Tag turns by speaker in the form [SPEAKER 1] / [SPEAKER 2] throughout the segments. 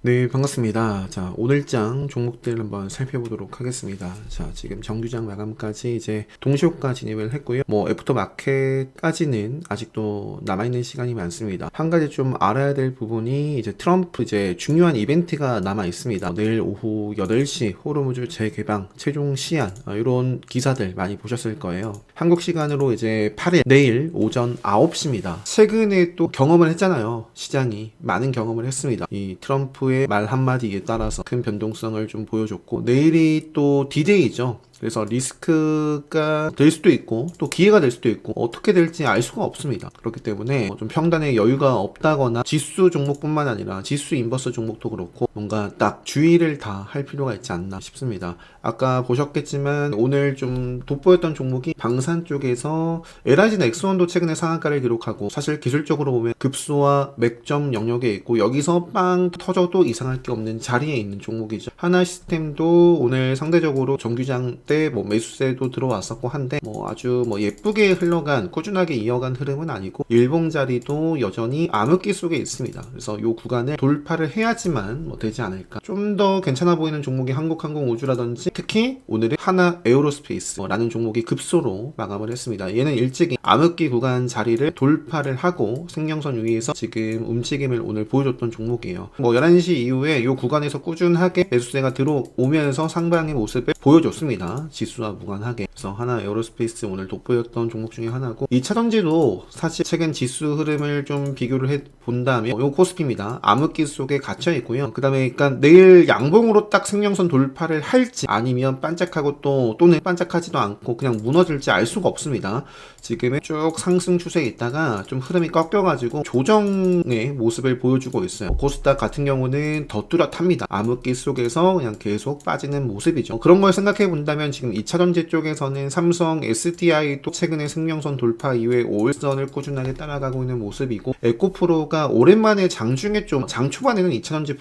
[SPEAKER 1] 네, 반갑습니다. 자, 오늘장 종목들 한번 살펴보도록 하겠습니다. 자, 지금 정규장 마감까지 이제 동시효과 진입을 했고요. 뭐, 애프터 마켓까지는 아직도 남아있는 시간이 많습니다. 한 가지 좀 알아야 될 부분이 이제 트럼프 이제 중요한 이벤트가 남아 있습니다. 내일 오후 8시 호르무즈 재개방, 최종 시한, 이런 기사들 많이 보셨을 거예요. 한국 시간으로 이제 8일, 내일 오전 9시입니다. 최근에 또 경험을 했잖아요. 시장이 많은 경험을 했습니다. 이 트럼프의 말 한마디에 따라서 큰 변동성을 좀 보여줬고, 내일이 또 D-Day죠. 그래서 리스크가 될 수도 있고 또 기회가 될 수도 있고 어떻게 될지 알 수가 없습니다. 그렇기 때문에 좀 평단에 여유가 없다거나 지수 종목뿐만 아니라 지수 인버스 종목도 그렇고 뭔가 딱 주의를 다 할 필요가 있지 않나 싶습니다. 아까 보셨겠지만 오늘 좀 돋보였던 종목이 방산 쪽에서 LIG 넥스원도 최근에 상한가를 기록하고, 사실 기술적으로 보면 급소와 맥점 영역에 있고 여기서 빵 터져도 이상할 게 없는 자리에 있는 종목이죠. 하나시스템도 오늘 상대적으로 정규장 때 뭐 매수세도 들어왔었고 한데 뭐 아주 뭐 예쁘게 흘러간, 꾸준하게 이어간 흐름은 아니고 일봉 자리도 여전히 암흑기 속에 있습니다. 그래서 이 구간을 돌파를 해야지만 뭐 되지 않을까. 좀 더 괜찮아 보이는 종목이 한국항공우주라든지 특히 오늘은 하나 에어로스페이스라는 종목이 급소로 마감을 했습니다. 얘는 일찍이 암흑기 구간 자리를 돌파를 하고 생명선 위에서 지금 움직임을 오늘 보여줬던 종목이에요. 뭐 11시 이후에 이 구간에서 꾸준하게 매수세가 들어오면서 상방의 모습을 보여줬습니다. 지수와 무관하게. 그래서 하나 에어로스페이스 오늘 돋보였던 종목 중에 하나고, 2차전지도 사실 최근 지수 흐름을 좀 비교를 해 본다면 요 코스피입니다. 암흑기 속에 갇혀 있고요. 그 다음에 그러니까 내일 양봉으로 딱 생명선 돌파를 할지 아니면 반짝하고 또는 반짝하지도 않고 그냥 무너질지 알 수가 없습니다. 지금은 쭉 상승 추세에 있다가 좀 흐름이 꺾여가지고 조정의 모습을 보여주고 있어요. 코스닥 같은 경우는 더 뚜렷합니다. 암흑기 속에서 그냥 계속 빠지는 모습이죠. 그런 걸 생각해 본다면 지금 2차전지 쪽에서는 삼성 SDI도 최근에 생명선 돌파 이후에 5일선을 꾸준하게 따라가고 있는 모습이고, 에코프로가 오랜만에 장중에 좀 장 초반에는 2차전지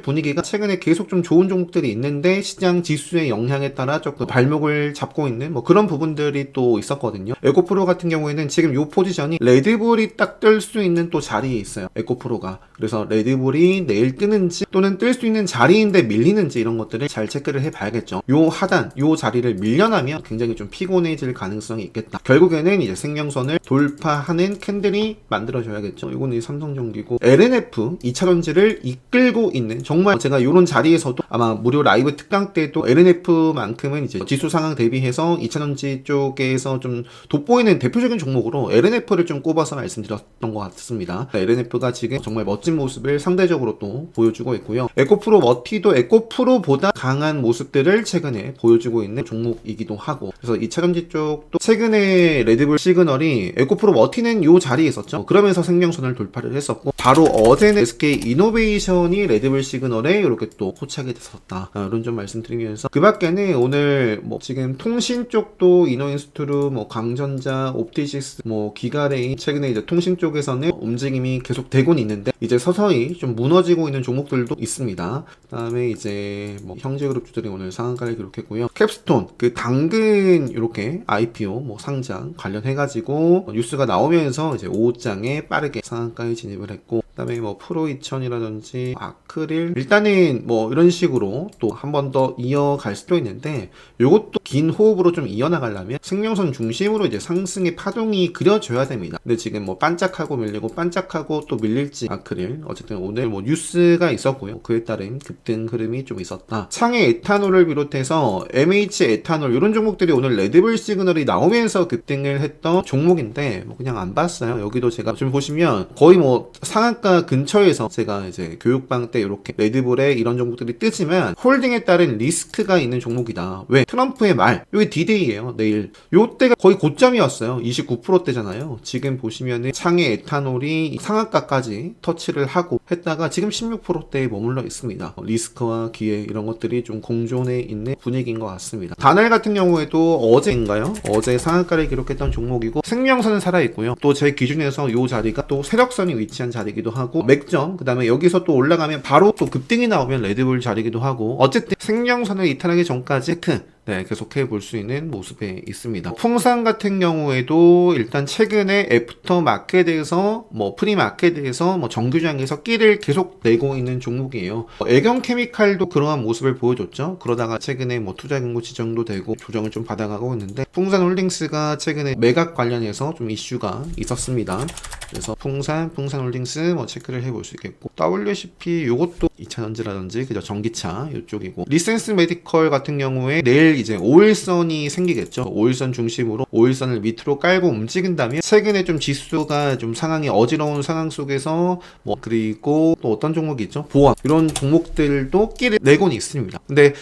[SPEAKER 1] 분위기가 최근에 계속 좀 좋은 종목들이 있는데 시장 지수의 영향에 따라 조금 발목을 잡고 있는 뭐 그런 부분들이 또 있었거든요. 에코프로 같은 경우에는 지금 이 포지션이 레드불이 딱 뜰 수 있는 또 자리에 있어요. 에코프로가. 그래서 레드불이 내일 뜨는지 또는 뜰 수 있는 자리인데 밀리는지 이런 것들을 잘 체크를 해봐야겠죠. 요 하단, 요 자리를 밀려나면 굉장히 좀 피곤해질 가능성이 있겠다. 결국에는 이제 생명선을 돌파하는 캔들이 만들어져야겠죠. 이거는 삼성전기고, LNF 2차전지를 이끌고 있는, 정말 제가 이런 자리에서도 아마 무료 라이브 특강 때도 LNF만큼은 이제 지수 상황 대비해서 2차전지 쪽에서 좀 돋보이는 대표적인 종목으로 LNF를 좀 꼽아서 말씀드렸던 것 같습니다. LNF가 지금 정말 멋진 모습을 상대적으로 또 보여주고 있고요. 에코프로 머티도 에코프로보다 강한 모습들을 최근에 보여주고 있는 종목이기도 하고, 그래서 2차전지 쪽도 최근에 레드불 시그널이 에코프로 머티는 이 자리에 있었죠. 그러면서 생명선을 돌파를 했었고, 바로 어제는 SK 이노베이션이 레드불 시그널에 이렇게 또 포착이 됐었다. 이런 좀 말씀드리면서, 그 밖에는 오늘 뭐 지금 통신 쪽도 이노인스트루, 뭐 강전자, 옵티식스, 뭐 기가레인, 최근에 이제 통신 쪽에서는 움직임이 계속 되곤 있는데 이제 서서히 좀 무너지고 있는 종목들도 있습니다. 그다음에 이제 뭐 형제그룹주들이 오늘 상한가를 기록했고요. 캡스톤, 그 당근 이렇게 IPO 뭐 상장 관련해가지고 뉴스가 나오면서 이제 5장에 빠르게 상한가에 진입을 했고, 그다음에 뭐 프로 2000이라든지 아크릴, 일단은 뭐 이런 식으로 또 한 번 더 이어갈 수도 있는데, 요것도 긴 호흡으로 좀 이어나가려면 생명선 중심으로 이제 상승의 파동이 그려져야 됩니다. 근데 지금 뭐 반짝하고 밀리고 반짝하고 또 밀릴지 아크릴, 어쨌든 오늘 뭐 뉴스가 있었고요. 그에 따른 급등 흐름이 좀 있었다. 창의 에탄올을 비롯해서 MH 에탄올 이런 종목들이 오늘 레드불 시그널이 나오면서 급등을 했던 종목인데 뭐 그냥 안 봤어요. 여기도 제가 좀 보시면 거의 뭐 상한가 근처에서 제가 이제 교육방 때 이렇게 레드불에 이런 종목들이 뜨지만 홀딩에 따른 리스크가 있는 종목이다. 왜? 트럼프의 말, 여기 D-Day예요. 내일 요때가 거의 고점이었어요. 29%대잖아요. 지금 보시면은 창의 에탄올이 상한가까지 터치를 하고 했다가 지금 16%대에 머물러 있습니다. 리스크와 기회 이런 것들이 좀 공존해 있는 분위기인 것 같습니다. 다날 같은 경우에도 어제 상한가를 기록했던 종목이고, 생명선은 살아있고요. 또 제 기준에서 요 자리가 또 세력선이 위치한 자리이기도 하고, 맥점, 그 다음에 여기서 또 올라가면 바로 또 급등이 나오면 레드불 자리이기도 하고, 어쨌든 생명선을 이탈하기 전까지 네, 계속해 볼 수 있는 모습에 있습니다. 풍산 같은 경우에도 일단 최근에 애프터마켓에서 프리마켓에서 정규장에서 끼를 계속 내고 있는 종목이에요. 애경 케미칼도 그러한 모습을 보여줬죠. 그러다가 최근에 투자 금고 지정도 되고 조정을 좀 받아가고 있는데, 풍산홀딩스가 최근에 매각 관련해서 좀 이슈가 있었습니다. 그래서 풍산홀딩스 체크를 해볼 수 있겠고, WCP 요것도 2차전지라든지 그저 전기차 이쪽이고, 리센스 메디컬 같은 경우에 내일 이제 5일선이 생기겠죠. 5일선 중심으로 5일선을 밑으로 깔고 움직인다면, 최근에 좀 지수가 좀 상황이 어지러운 상황 속에서 그리고 또 어떤 종목이 있죠? 보안 이런 종목들도 끼를 내고는 있습니다. 근데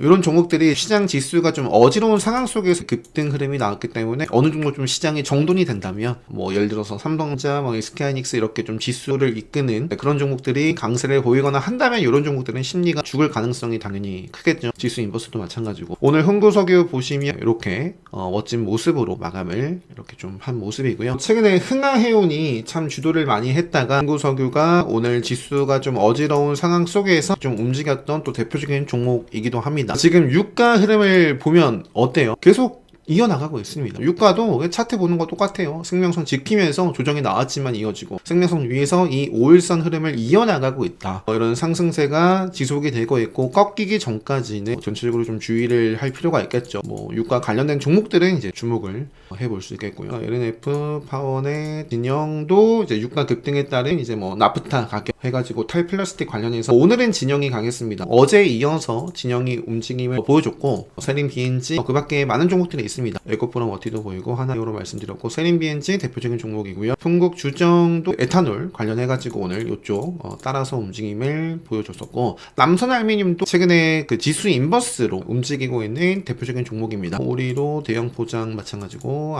[SPEAKER 1] 이런 종목들이 시장 지수가 좀 어지러운 상황 속에서 급등 흐름이 나왔기 때문에 어느 정도 좀 시장이 정돈이 된다면, 예를 들어서 삼성전자, SK하이닉스 이렇게 좀 지수를 이끄는 그런 종목들이 강세를 보이거나 한다면, 이런 종목들은 심리가 죽을 가능성이 당연히 크겠죠. 지수 인버스도 마찬가지고. 오늘 흥구석유 보시면 이렇게 멋진 모습으로 마감을 이렇게 좀 한 모습이고요. 최근에 흥하해운이 참 주도를 많이 했다가 흥구석유가 오늘 지수가 좀 어지러운 상황 속에서 좀 움직였던 또 대표적인 종목이기도 합니다. 지금 유가 흐름을 보면 어때요? 계속 이어나가고 있습니다. 유가도 차트 보는 거 똑같아요. 생명선 지키면서 조정이 나왔지만 이어지고, 생명선 위에서 이 5일선 흐름을 이어나가고 있다. 이런 상승세가 지속이 되고 있고, 꺾이기 전까지는 전체적으로 좀 주의를 할 필요가 있겠죠. 유가 관련된 종목들은 이제 주목을 해볼 수 있겠고요. LNF, 파원의 진영도 이제 유가 급등에 따른 이제 나프타 가격 해가지고 탈플라스틱 관련해서 오늘은 진영이 강했습니다. 어제에 이어서 진영이 움직임을 보여줬고, 세림 BNG 그 밖에 많은 종목들이 있습니다. 에코프로 머티도 보이고, 하나요로 말씀드렸고, 세림 BNG 대표적인 종목이고요. 풍국 주정도 에탄올 관련해가지고 오늘 이쪽 따라서 움직임을 보여줬었고, 남선 알미늄도 최근에 그 지수 인버스로 움직이고 있는 대표적인 종목입니다. 오리로 대형 포장 마찬가지고,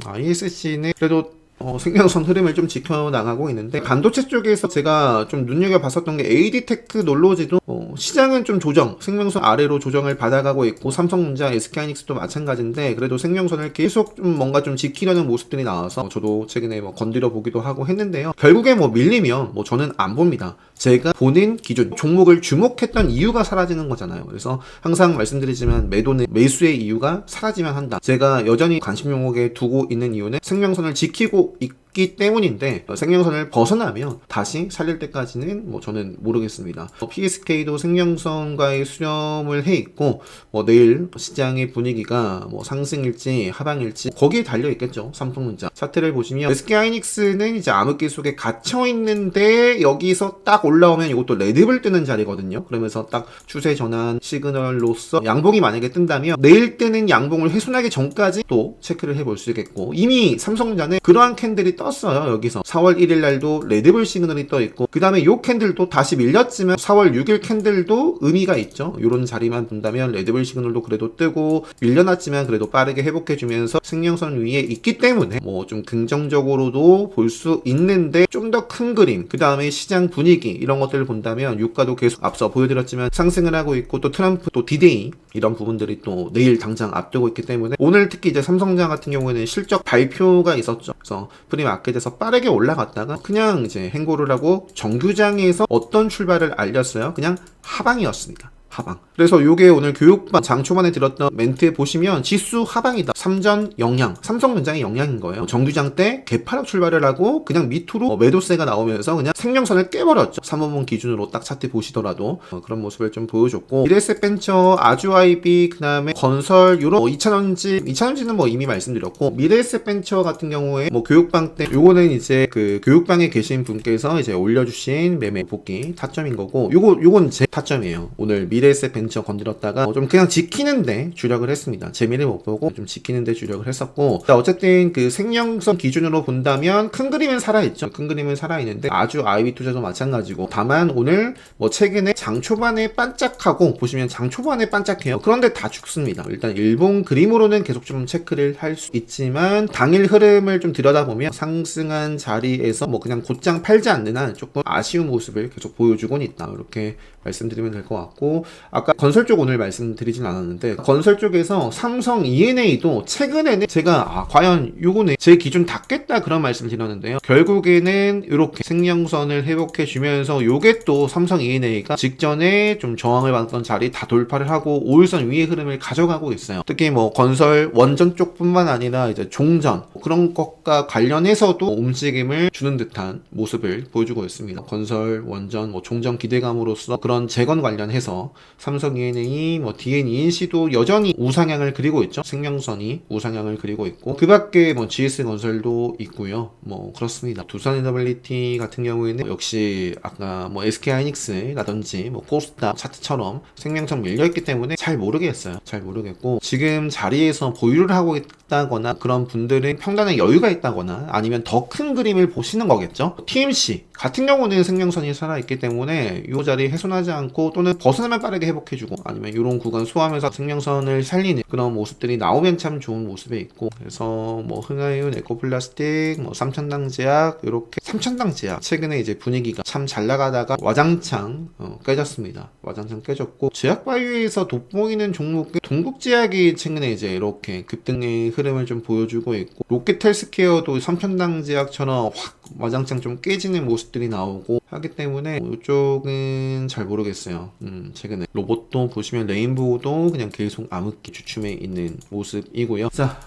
[SPEAKER 1] ISC는 그래도 생명선 흐름을 좀 지켜나가고 있는데, 반도체 쪽에서 제가 좀 눈여겨봤었던 게 AD테크 놀로지도 시장은 좀 생명선 아래로 조정을 받아가고 있고, 삼성전자, SK하이닉스도 마찬가지인데, 그래도 생명선을 계속 좀 뭔가 좀 지키려는 모습들이 나와서 저도 최근에 건드려 보기도 하고 했는데요. 결국에 밀리면 저는 안 봅니다. 제가 보는 기준, 종목을 주목했던 이유가 사라지는 거잖아요. 그래서 항상 말씀드리지만, 매수의 이유가 사라지면 한다. 제가 여전히 관심 종목에 두고 있는 이유는 생명선을 지키고 있기 때문인데, 생명선을 벗어나면 다시 살릴 때까지는 저는 모르겠습니다. PSK도 생명선과의 수렴을 해 있고, 내일 시장의 분위기가 상승일지 하방일지 거기에 달려 있겠죠. 삼성전자 차트를 보시면, SK하이닉스는 이제 암흑기 속에 갇혀 있는데 여기서 딱 올라오면 이것도 레드불 뜨는 자리거든요. 그러면서 딱 추세 전환 시그널로서 양봉이 만약에 뜬다면, 내일 뜨는 양봉을 훼손하기 전까지 또 체크를 해볼 수 있겠고, 이미 삼성전자는 그러한 캔들이 떴어요. 여기서 4월 1일 날도 레드불 시그널이 떠 있고, 그 다음에 요 캔들도 다시 밀렸지만 4월 6일 캔들도 의미가 있죠. 요런 자리만 본다면 레드불 시그널도 그래도 뜨고, 밀려났지만 그래도 빠르게 회복해주면서 생명선 위에 있기 때문에 좀 긍정적으로도 볼 수 있는데, 좀 더 큰 그림, 그 다음에 시장 분위기 이런 것들을 본다면, 유가도 계속 앞서 보여드렸지만 상승을 하고 있고, 또 트럼프 또 디데이 이런 부분들이 또 내일 당장 앞두고 있기 때문에, 오늘 특히 이제 삼성전자 같은 경우에는 실적 발표가 있었죠. 그래서 프리마켓에서 빠르게 올라갔다가 그냥 이제 행보를 하고 정규장에서 어떤 출발을 알렸어요? 그냥 하방이었습니다. 하방. 그래서 요게 오늘 교육반 장 초반에 들었던 멘트에 보시면, 지수 하방이다. 삼전 영향, 삼성전자의 영향인 거예요. 정규장 때 개파락 출발을 하고 그냥 밑으로 매도세가 나오면서 그냥 생명선을 깨버렸죠. 3원봉 기준으로 딱 차트 보시더라도 그런 모습을 좀 보여줬고, 미래에셋벤처, 아주아이비, 그 다음에 건설, 요런 2차전지는 이미 말씀드렸고, 미래에셋벤처 같은 경우에 교육방 때 요거는 이제 그 교육방에 계신 분께서 이제 올려주신 매매 복귀 타점인 거고, 요건 제 타점이에요. 오늘 미래에셋벤처 건드렸다가 좀 그냥 지키는데 주력을 했습니다. 재미를 못 보고 좀 지키는데 주력을 했었고, 어쨌든 그 생명선 기준으로 본다면 큰 그림은 살아있죠. 큰 그림은 살아있는데, 아주 아이비 투자도 마찬가지고, 다만 오늘 최근에 장 초반에 반짝하고, 보시면 장 초반에 반짝해요. 그런데 다 죽습니다. 일단 일본 그림으로는 계속 좀 체크를 할 수 있지만, 당일 흐름을 좀 들여다보면 상승한 자리에서 그냥 곧장 팔지 않는 한 조금 아쉬운 모습을 계속 보여주곤 있다. 이렇게 말씀드리면 될 것 같고, 아까 건설 쪽 오늘 말씀드리진 않았는데, 건설 쪽에서 삼성 ENA도 그리고 최근에는 제가 과연 요거는 제 기준 닿겠다 그런 말씀을 드렸는데요. 결국에는 이렇게 생명선을 회복해 주면서 요게 또 삼성 E&A가 직전에 좀 저항을 받던 자리 다 돌파를 하고 5일선 위의 흐름을 가져가고 있어요. 특히 뭐 건설 원전 쪽뿐만 아니라 이제 종전 그런 것과 관련해서도 움직임을 주는 듯한 모습을 보여주고 있습니다. 건설 원전 뭐 종전 기대감으로써 그런 재건 관련해서 삼성 E&A 뭐 DNENC도 여전히 우상향을 그리고 있죠. 생명선이 우상향을 그리고 있고 그 밖에 뭐 GS건설도 있고요. 뭐 그렇습니다. 두산에너빌리티 같은 경우에는 역시 아까 뭐 SK하이닉스라든지 뭐 코스닥 차트처럼 생명선 밀려있기 때문에 잘 모르겠어요. 잘 모르겠고 지금 자리에서 보유를 하고 있다거나 그런 분들은 평단에 여유가 있다거나 아니면 더 큰 그림을 보시는 거겠죠. TMC 같은 경우는 생명선이 살아있기 때문에 이 자리 훼손하지 않고 또는 벗어나면 빠르게 회복해주고 아니면 이런 구간 소화하면서 생명선을 살리는 그런 모습들이 나오면 참 좋은 모습에 있고 그래서 뭐 흥하이온, 에코플라스틱, 뭐 삼천당제약 이렇게 삼천당제약 최근에 이제 분위기가 참 잘 나가다가 와장창 깨졌습니다. 와장창 깨졌고 제약바이오에서 돋보이는 종목 동국제약이 최근에 이제 이렇게 급등의 흐름을 좀 보여주고 있고 롯데헬스케어도 삼천당제약처럼 확 와장창 좀 깨지는 모습들이 나오고 하기 때문에 이쪽은 잘 모르겠어요. 최근에 로봇도 보시면 레인보우도 그냥 계속 암흑기 주춤해 있는 모습이고요. 자,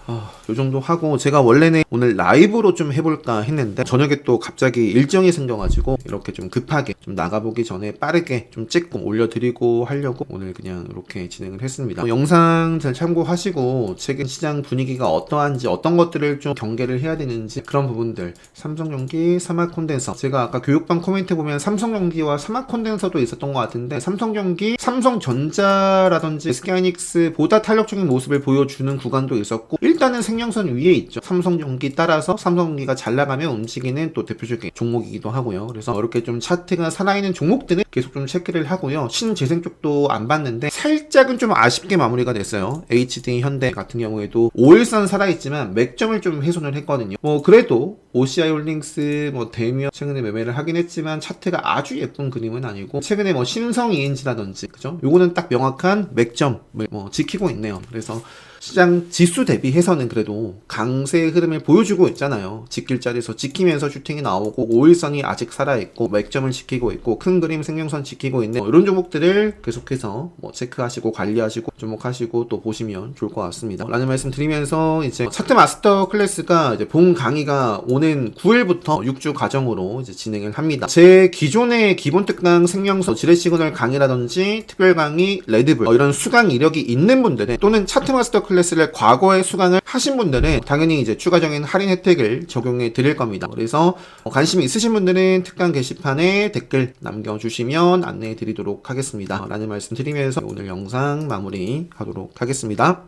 [SPEAKER 1] 요 정도 하고 제가 원래는 오늘 라이브로 좀 해볼까 했는데 저녁에 또 갑자기 일정이 생겨가지고 이렇게 좀 급하게 좀 나가보기 전에 빠르게 좀 찍고 올려드리고 하려고 오늘 그냥 이렇게 진행을 했습니다. 영상 잘 참고하시고 최근 시장 분위기가 어떠한지 어떤 것들을 좀 경계를 해야 되는지 그런 부분들 삼성전기, 삼화콘덴서 제가 아까 교육방 코멘트 보면 삼성전기와 삼화콘덴서도 있었던 것 같은데 삼성전기, 삼성전자라든지 SK하이닉스보다 탄력적인 모습을 보여주는 구간도 있었고 일단은 생명선 위에 있죠. 삼성전기 따라서 삼성전기가 잘 나가면 움직이는 또 대표적인 종목이기도 하고요. 그래서 이렇게 좀 차트가 살아있는 종목들은 계속 좀 체크를 하고요. 신재생 쪽도 안 봤는데 살짝은 좀 아쉽게 마무리가 됐어요. HD 현대 같은 경우에도 5일선 살아있지만 맥점을 좀 훼손을 했거든요. 뭐 그래도 OCI 홀딩스 뭐 대미어 최근에 매매를 하긴 했지만 차트가 아주 예쁜 그림은 아니고 최근에 뭐 신성 ENG라든지 그죠? 요거는 딱 명확한 맥점을 뭐 지키고 있네요. 그래서 시장 지수 대비해서는 그래도 강세의 흐름을 보여주고 있잖아요. 지킬 자리에서 지키면서 슈팅이 나오고 5일선이 아직 살아있고 맥점을 지키고 있고 큰 그림 생명선 지키고 있는 이런 종목들을 계속해서 뭐 체크하시고 관리하시고 주목하시고 또 보시면 좋을 것 같습니다. 라는 말씀 드리면서 이제 차트 마스터 클래스가 이제 본 강의가 오는 9일부터 6주 과정으로 이제 진행을 합니다. 제 기존의 기본 특강 생명선 지뢰 시그널 강의라든지 특별 강의 레드불 이런 수강 이력이 있는 분들은 또는 차트 마스터 클래스를 과거에 수강을 하신 분들은 당연히 이제 추가적인 할인 혜택을 적용해 드릴 겁니다. 그래서 관심 있으신 분들은 특강 게시판에 댓글 남겨주시면 안내해 드리도록 하겠습니다. 라는 말씀 드리면서 오늘 영상 마무리하도록 하겠습니다.